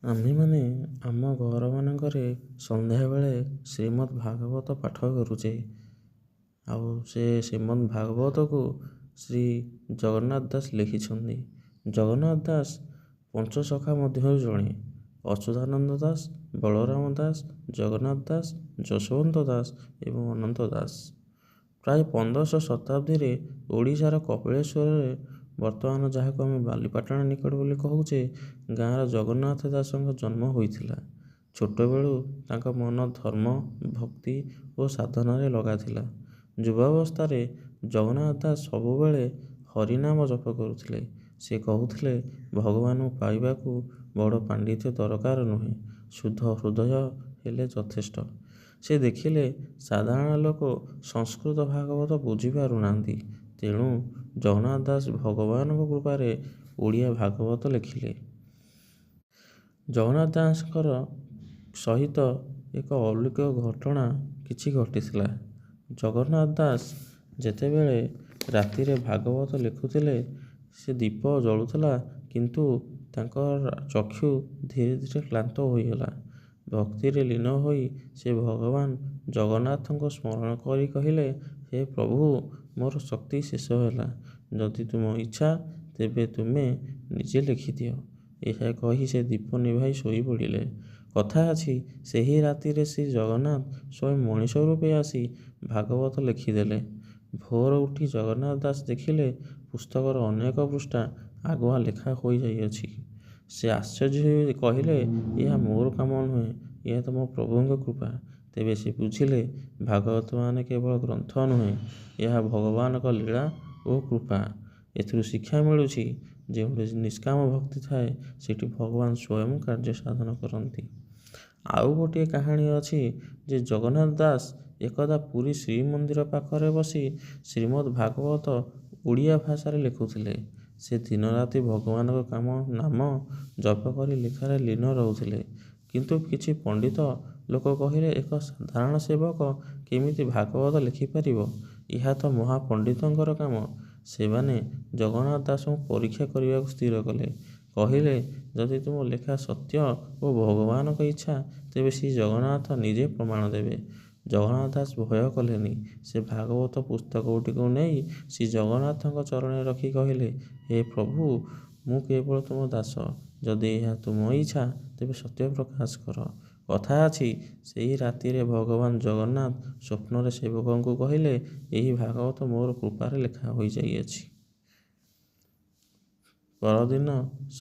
ଆମ୍ଭେମାନେ ଆମ ଘରମାନଙ୍କରେ ସନ୍ଧ୍ୟାବେଳେ ଶ୍ରୀମଦ୍ ଭାଗବତ ପାଠ କରୁଛେ। ଆଉ ସେ ଶ୍ରୀମଦ୍ ଭାଗବତକୁ ଶ୍ରୀ ଜଗନ୍ନାଥ ଦାସ ଲେଖିଛନ୍ତି। ଜଗନ୍ନାଥ ଦାସ ପଞ୍ଚସଖା ମଧ୍ୟରୁ ଜଣେ। ଅଚ୍ୟୁତାନନ୍ଦ ଦାସ, ବଳରାମ ଦାସ, ଜଗନ୍ନାଥ ଦାସ, ଯଶୋବନ୍ତ ଦାସ ଏବଂ ଅନନ୍ତ ଦାସ ପ୍ରାୟ 1500 ଶତାବ୍ଦୀରେ ଓଡ଼ିଶାର କପିଳେଶ୍ୱରରେ, ବର୍ତ୍ତମାନ ଯାହାକୁ ଆମେ ବାଲିପାଟଣା ନିକଟ ବୋଲି କହୁଛେ, ଗାଁର ଜଗନ୍ନାଥ ଦାସଙ୍କ ଜନ୍ମ ହୋଇଥିଲା। ଛୋଟବେଳୁ ତାଙ୍କ ମନ ଧର୍ମ, ଭକ୍ତି ଓ ସାଧନାରେ ଲଗାଥିଲା। ଯୁବାବସ୍ଥାରେ ଜଗନ୍ନାଥ ଦାସ ସବୁବେଳେ ହରିନାମ ଜପ କରୁଥିଲେ। ସେ କହୁଥିଲେ, ଭଗବାନଙ୍କୁ ପାଇବାକୁ ବଡ଼ ପାଣ୍ଡିତ୍ୟ ଦରକାର ନୁହେଁ, ଶୁଦ୍ଧ ହୃଦୟ ହେଲେ ଯଥେଷ୍ଟ। ସେ ଦେଖିଲେ ସାଧାରଣ ଲୋକ ସଂସ୍କୃତ ଭାଗବତ ବୁଝିପାରୁନାହାନ୍ତି। ତେଣୁ ଜଗନ୍ନାଥ ଦାସ ଭଗବାନଙ୍କ କୃପାରେ ଓଡ଼ିଆ ଭାଗବତ ଲେଖିଲେ। ଜଗନ୍ନାଥ ଦାସଙ୍କର ସହିତ ଏକ ଅଲୌକିକ ଘଟଣା କିଛି ଘଟିଥିଲା। ଜଗନ୍ନାଥ ଦାସ ଯେତେବେଳେ ରାତିରେ ଭାଗବତ ଲେଖୁଥିଲେ, ସେ ଦୀପ ଜଳୁଥିଲା, କିନ୍ତୁ ତାଙ୍କ ଚକ୍ଷୁ ଧୀରେ ଧୀରେ କ୍ଳାନ୍ତ ହୋଇଗଲା। ଭକ୍ତିରେ ଲୀନ ହୋଇ ସେ ଭଗବାନ ଜଗନ୍ନାଥଙ୍କୁ ସ୍ମରଣ କରି କହିଲେ, ହେ ପ୍ରଭୁ, ମୋର ଶକ୍ତି ଶେଷ ହେଲା। ଯଦି ତୁମ ଇଚ୍ଛା, ତେବେ ତୁମେ ନିଜେ ଲେଖିଦିଅ। ଏହା କହି ସେ ଦୀପ ନିଭାଇ ଶୋଇପଡ଼ିଲେ। କଥା ଅଛି, ସେହି ରାତିରେ ଶ୍ରୀ ଜଗନ୍ନାଥ ସ୍ୱୟଂ ମଣିଷ ରୂପେ ଆସି ଭାଗବତ ଲେଖିଦେଲେ। ଭୋର ଉଠି ଜଗନ୍ନାଥ ଦାସ ଦେଖିଲେ, ପୁସ୍ତକର ଅନେକ ପୃଷ୍ଠା ଆଗୁଆ ଲେଖା ହୋଇଯାଇଅଛି। ସେ ଆଶ୍ଚର୍ଯ୍ୟ ହୋଇ କହିଲେ, ଏହା ମୋର କାମ ନୁହେଁ, ଏହା ତ ମୋ ପ୍ରଭୁଙ୍କ କୃପା। ତେବେ ସେ ବୁଝିଲେ, ଭାଗବତ ମାନେ କେବଳ ଗ୍ରନ୍ଥ ନୁହେଁ, ଏହା ଭଗବାନଙ୍କ ଲୀଳା ଓ କୃପା। ଏଥିରୁ ଶିକ୍ଷା ମିଳୁଛି, ଯେଉଁଠି ନିଷ୍କାମ ଭକ୍ତି ଥାଏ, ସେଠି ଭଗବାନ ସ୍ୱୟଂ କାର୍ଯ୍ୟ ସାଧନ କରନ୍ତି। ଆଉ ଗୋଟିଏ କାହାଣୀ ଅଛି ଯେ ଜଗନ୍ନାଥ ଦାସ ଏକଦା ପୁରୀ ଶ୍ରୀମନ୍ଦିର ପାଖରେ ବସି ଶ୍ରୀମଦ୍ ଭାଗବତ ଓଡ଼ିଆ ଭାଷାରେ ଲେଖୁଥିଲେ। ସେ ଦିନରାତି ଭଗବାନଙ୍କ ନାମ ଜପ କରି ଲେଖାରେ ଲୀନ ରହୁଥିଲେ। କିନ୍ତୁ କିଛି ପଣ୍ଡିତ ଲୋକ କହିଲେ, ଏକ ସାଧାରଣ ସେବକ କେମିତି ଭାଗବତ ଲେଖିପାରିବ? ଏହା ତ ମହାପଣ୍ଡିତଙ୍କର କାମ। ସେମାନେ ଜଗନ୍ନାଥ ଦାସଙ୍କୁ ପରୀକ୍ଷା କରିବାକୁ ସ୍ଥିର କଲେ। କହିଲେ, ଯଦି ତୁମ ଲେଖା ସତ୍ୟ ଓ ଭଗବାନଙ୍କ ଇଚ୍ଛା, ତେବେ ଶ୍ରୀ ଜଗନ୍ନାଥ ନିଜେ ପ୍ରମାଣ ଦେବେ। ଜଗନ୍ନାଥ ଦାସ ଭୟ କଲେନି। ସେ ଭାଗବତ ପୁସ୍ତକଟିକୁ ନେଇ ଶ୍ରୀ ଜଗନ୍ନାଥଙ୍କ ଚରଣରେ ରଖି କହିଲେ, ହେ ପ୍ରଭୁ, ମୁଁ କେବଳ ତୁମ ଦାସ। ଯଦି ଏହା ତୁମ ଇଚ୍ଛା, ତେବେ ସତ୍ୟ ପ୍ରକାଶ କର। କଥା ଅଛି, ସେହି ରାତିରେ ଭଗବାନ ଜଗନ୍ନାଥ ସ୍ୱପ୍ନରେ ସେବକଙ୍କୁ କହିଲେ, ଏହି ଭାଗବତ ମୋର କୃପାରେ ଲେଖା ହୋଇଯାଇଅଛି। ପରଦିନ